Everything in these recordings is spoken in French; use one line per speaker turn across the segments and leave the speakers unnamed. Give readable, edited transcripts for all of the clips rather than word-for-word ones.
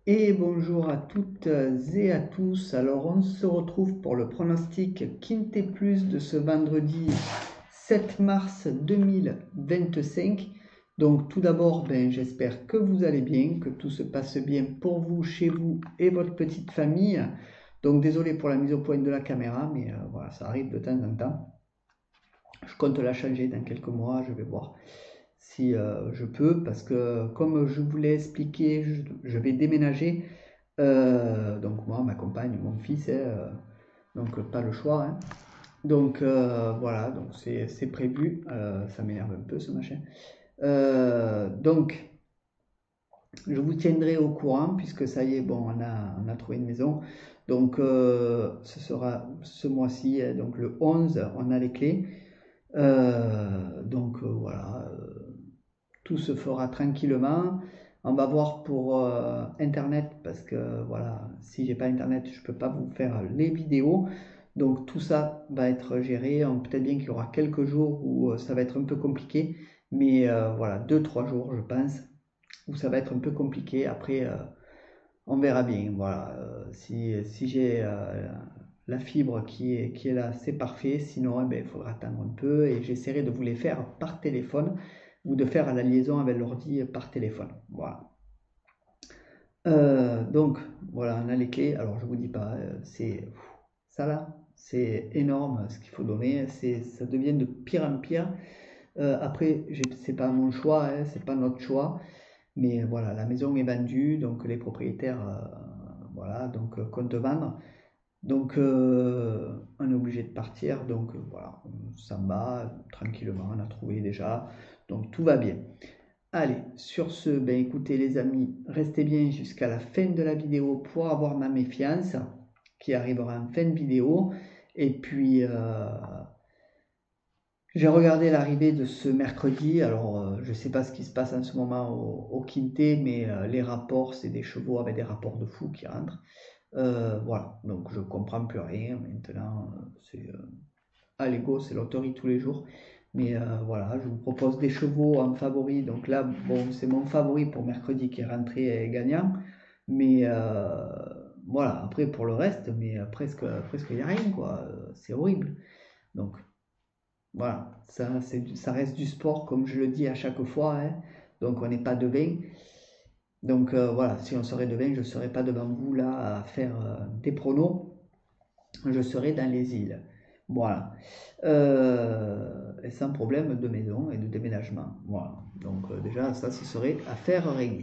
Et bonjour à toutes et à tous. Alors on se retrouve pour le pronostic Quintet Plus de ce vendredi 7 mars 2025. Donc tout d'abord, j'espère que vous allez bien, que tout se passe bien pour vous, chez vous et votre petite famille. Donc désolé pour la mise au point de la caméra, mais voilà, ça arrive de temps en temps. Je compte la changer dans quelques mois, je vais voir si je peux, parce que comme je vous l'ai expliqué, je vais déménager. Donc moi, ma compagne, mon fils, donc pas le choix, hein. Donc voilà, donc c'est prévu. Ça m'énerve un peu ce machin. Donc je vous tiendrai au courant puisque ça y est, bon, on a trouvé une maison. Donc ce sera ce mois-ci, hein, donc le 11, on a les clés. Donc voilà, tout se fera tranquillement. On va voir pour Internet parce que voilà, si j'ai pas Internet, je peux pas vous faire les vidéos. Donc tout ça va être géré. Peut-être bien qu'il y aura quelques jours où ça va être un peu compliqué, mais voilà, 2, 3 jours, je pense, où ça va être un peu compliqué. Après, on verra bien. Voilà, si j'ai la fibre qui est là, c'est parfait. Sinon, il faudra attendre un peu et j'essaierai de vous les faire par téléphone ou de faire la liaison avec l'ordi par téléphone. Voilà. Donc, voilà, on a les clés. Alors, je vous dis pas, c'est ça là, c'est énorme ce qu'il faut donner. Ça devient de pire en pire. Après, c'est pas mon choix, hein, c'est pas notre choix. Mais voilà, la maison est vendue, donc les propriétaires, voilà, donc comptent vendre. Donc on est obligé de partir, donc voilà, on s'en va tranquillement, on a trouvé déjà, donc tout va bien. Allez, sur ce, écoutez les amis, restez bien jusqu'à la fin de la vidéo pour avoir ma méfiance qui arrivera en fin de vidéo. Et puis j'ai regardé l'arrivée de ce mercredi. Alors je ne sais pas ce qui se passe en ce moment au Quintet, mais les rapports, c'est des chevaux avec des rapports de fou qui rentrent. Voilà, donc je comprends plus rien maintenant. C'est à l'ego, c'est loterie tous les jours. Mais voilà, je vous propose des chevaux en favori. Donc là, bon, c'est mon favori pour mercredi qui est rentré et gagnant. Mais voilà, après pour le reste, mais presque il n'y a rien, quoi. C'est horrible. Donc voilà, ça reste du sport, comme je le dis à chaque fois, hein. Donc on n'est pas devin. Donc voilà, si on serait devin, je ne serais pas devant vous là à faire des pronos. Je serai dans les îles. Voilà. Et sans problème de maison et de déménagement. Voilà. Donc déjà, ça, ce serait à faire régler.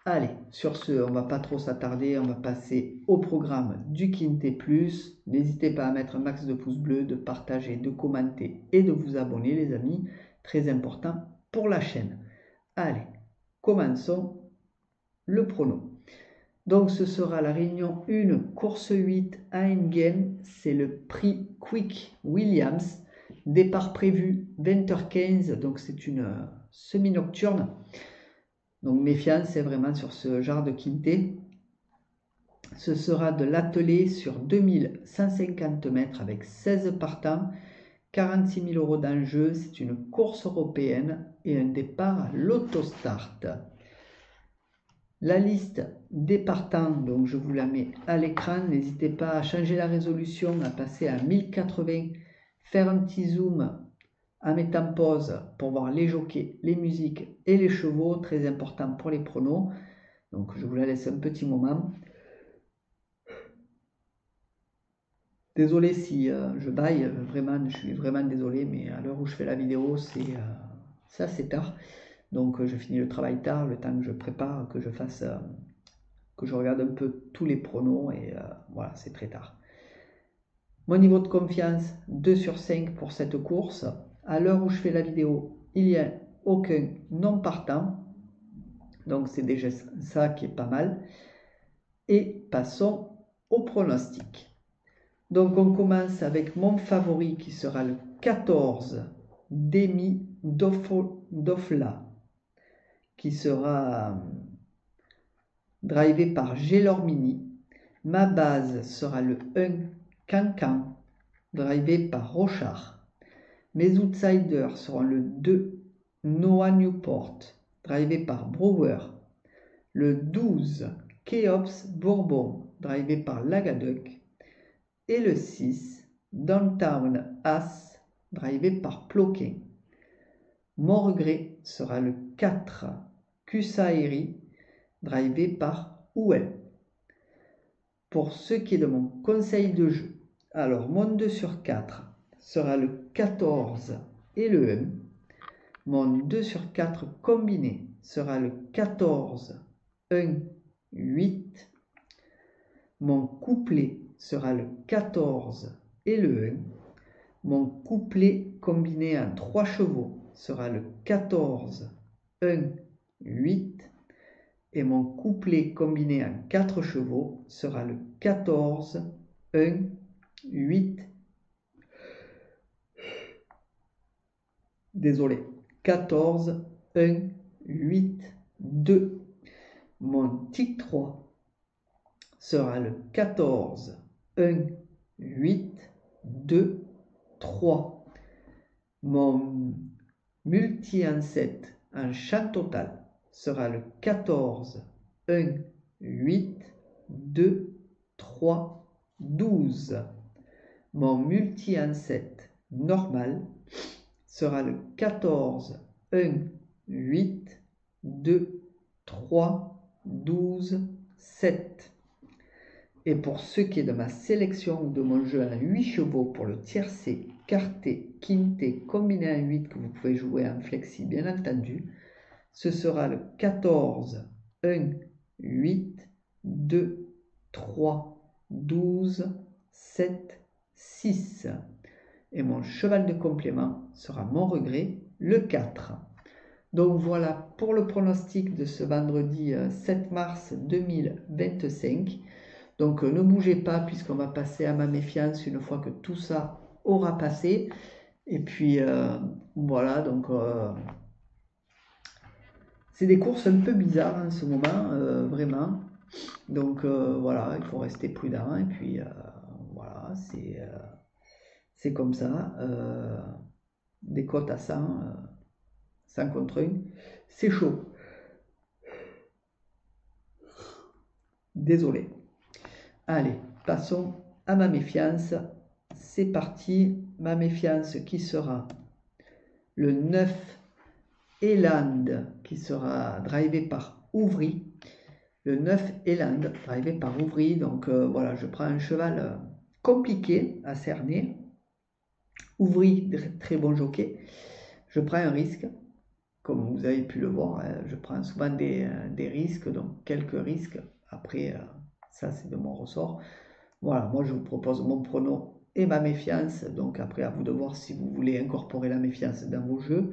Allez, sur ce, on va pas trop s'attarder, on va passer au programme du Quintet Plus. N'hésitez pas à mettre un max de pouces bleus, de partager, de commenter et de vous abonner, les amis. Très important pour la chaîne. Allez, commençons le prono. Donc ce sera la réunion 1, course 8 à Enghien, c'est le prix Quick Williams, départ prévu 20h15, donc c'est une semi-nocturne. Donc méfiance, c'est vraiment sur ce genre de quintet. Ce sera de l'attelé sur 2150 mètres avec 16 partants, 46 000 euros d'enjeu, c'est une course européenne et un départ à l'autostart. La liste des partants, donc je vous la mets à l'écran. N'hésitez pas à changer la résolution, à passer à 1080, faire un petit zoom en mettant pause pour voir les jockeys, les musiques et les chevaux, très important pour les pronos. Donc je vous la laisse un petit moment. Désolé si je baille, vraiment, je suis vraiment désolé, mais à l'heure où je fais la vidéo, c'est assez tard. Donc je finis le travail tard, le temps que je prépare, que je fasse que je regarde un peu tous les pronos et voilà, c'est très tard. Mon niveau de confiance, 2 sur 5 pour cette course. À l'heure où je fais la vidéo, il n'y a aucun non partant. Donc c'est déjà ça qui est pas mal. Et passons au pronostic. Donc on commence avec mon favori qui sera le 14, Demi Dofla, qui sera drivé par Gelormini. Ma base sera le 1 Cancan, drivé par Rochard. Mes outsiders seront le 2 Noah Newport, drivé par Brewer. Le 12 Keops Bourbon, drivé par Lagaduc. Et le 6, Downtown As, drivé par Ploquin. Mon regret sera le 4, Kusairi, drivé par Ouel. Pour ce qui est de mon conseil de jeu, alors mon 2 sur 4 sera le 14 et le 1. Mon 2 sur 4 combiné sera le 14, 1, 8. Mon couplet sera le 14 et le 1. Mon couplet combiné en 3 chevaux sera le 14, 1, 8. Et mon couplet combiné en 4 chevaux sera le 14, 1, 8. Désolé. 14, 1, 8, 2. Mon tic 3 sera le 14, 1, 8, 2, 3. Mon multi en 7 en chant total sera le 14, 1, 8, 2, 3, 12. Mon multi en 7 normal sera le 14, 1, 8, 2, 3, 12, 7. Et pour ce qui est de ma sélection de mon jeu à 8 chevaux pour le tiercé, quarté, quinté, combiné à 8 que vous pouvez jouer en flexi bien entendu, ce sera le 14, 1, 8, 2, 3, 12, 7, 6. Et mon cheval de complément sera mon regret, le 4. Donc voilà pour le pronostic de ce vendredi 7 mars 2025. Donc ne bougez pas puisqu'on va passer à ma méfiance une fois que tout ça aura passé. Et puis voilà, donc c'est des courses un peu bizarres en ce moment, vraiment. Donc voilà, il faut rester prudent. Et puis voilà, c'est comme ça. Des cotes à 100 contre 1, c'est chaud. Désolé. Allez, passons à ma méfiance. C'est parti. Ma méfiance qui sera le 9 Eland, qui sera drivé par Ouvry. Le 9 Eland, drivé par Ouvry. Donc voilà, je prends un cheval compliqué à cerner. Ouvry, très bon jockey. Je prends un risque. Comme vous avez pu le voir, je prends souvent des risques, donc quelques risques. Après, ça c'est de mon ressort. Voilà, moi je vous propose mon prono et ma méfiance. Donc après, à vous de voir si vous voulez incorporer la méfiance dans vos jeux,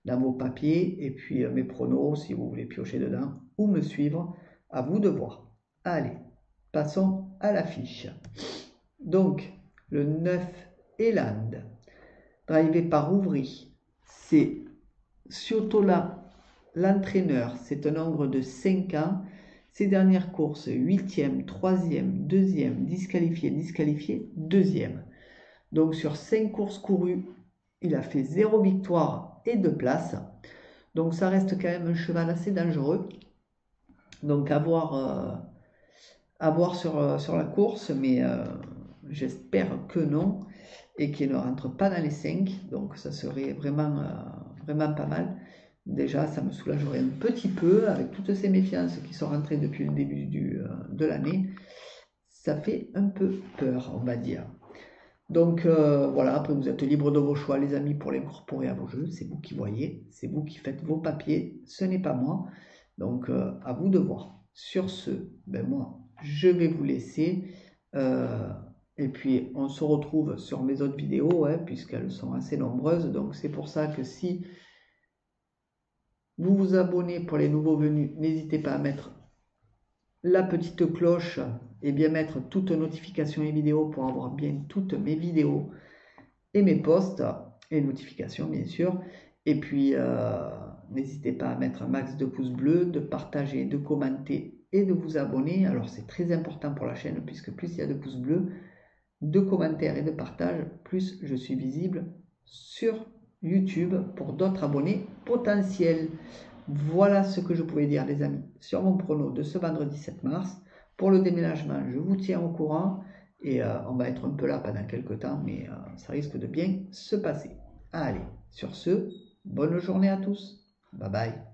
dans vos papiers, et puis mes pronos, si vous voulez piocher dedans ou me suivre, à vous de voir. Allez, passons à l'affiche. Donc, le 9 Eland, drivé par Ouvry, c'est Ciotola, l'entraîneur, c'est un ogre de 5 ans. Ses dernières courses, 8e, 3e, 2e, disqualifié, 2e. Donc sur 5 courses courues, il a fait 0 victoire et 2 places. Donc ça reste quand même un cheval assez dangereux. Donc à voir sur la course, mais j'espère que non. Et qu'il ne rentre pas dans les 5. Donc ça serait vraiment pas mal. Déjà, ça me soulagerait un petit peu avec toutes ces méfiances qui sont rentrées depuis le début de l'année. Ça fait un peu peur, on va dire. Donc voilà, après vous êtes libre de vos choix, les amis, pour l'incorporer à vos jeux. C'est vous qui voyez, c'est vous qui faites vos papiers, ce n'est pas moi. Donc à vous de voir. Sur ce, ben moi, je vais vous laisser. Et puis on se retrouve sur mes autres vidéos, puisqu'elles sont assez nombreuses. Donc c'est pour ça que si vous vous abonnez pour les nouveaux venus, n'hésitez pas à mettre la petite cloche et bien mettre toutes notifications et vidéos pour avoir bien toutes mes vidéos et mes posts et notifications bien sûr. Et puis n'hésitez pas à mettre un max de pouces bleus, de partager, de commenter et de vous abonner. Alors c'est très important pour la chaîne puisque plus il y a de pouces bleus, de commentaires et de partages, plus je suis visible sur YouTube pour d'autres abonnés potentiels. Voilà ce que je pouvais dire, les amis, sur mon prono de ce vendredi 7 mars. Pour le déménagement, je vous tiens au courant et on va être un peu là pendant quelques temps, mais ça risque de bien se passer. Allez, sur ce, bonne journée à tous. Bye bye.